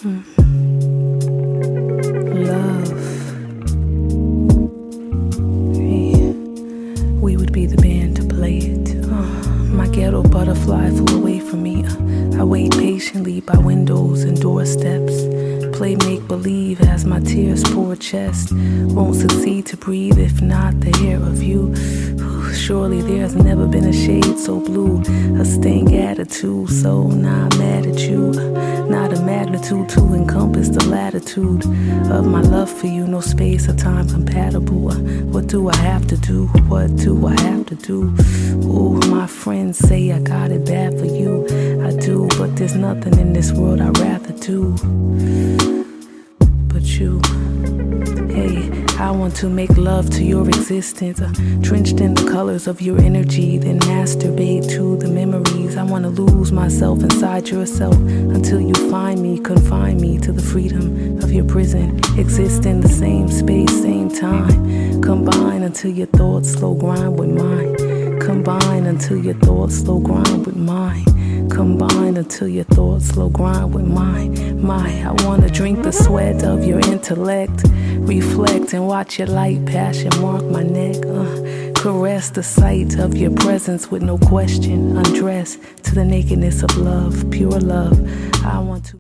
Love. Yeah. We would be the band to play it. My ghetto butterfly flew away from me. I wait patiently by windows and doorsteps. Play make-believe as my tears pour chest. Won't succeed to breathe if not the hair of you. Surely there's never been a shade so blue. A stank attitude, so not mad at you. Not a magnitude to encompass the latitude of my love for you. No space or time compatible. What do I have to do? What do I have to do? Ooh, my friends say I got it bad for you. I do, but there's nothing in this world I'd rather do but you. Hey, I want to make love to your existence, drenched in the colors of your energy, then masturbate to the memories. I want to lose myself inside yourself until you find me, confine me to the freedom of your prison. Exist in the same space, same time. Combine until your thoughts slow grind with mine. Combine until your thoughts slow grind with mine. Combine until your thoughts slow grind with mine. I wanna drink the sweat of your intellect. Reflect and watch your light passion mark my neck. Caress the sight of your presence with no question. Undress to the nakedness of love, pure love. I want to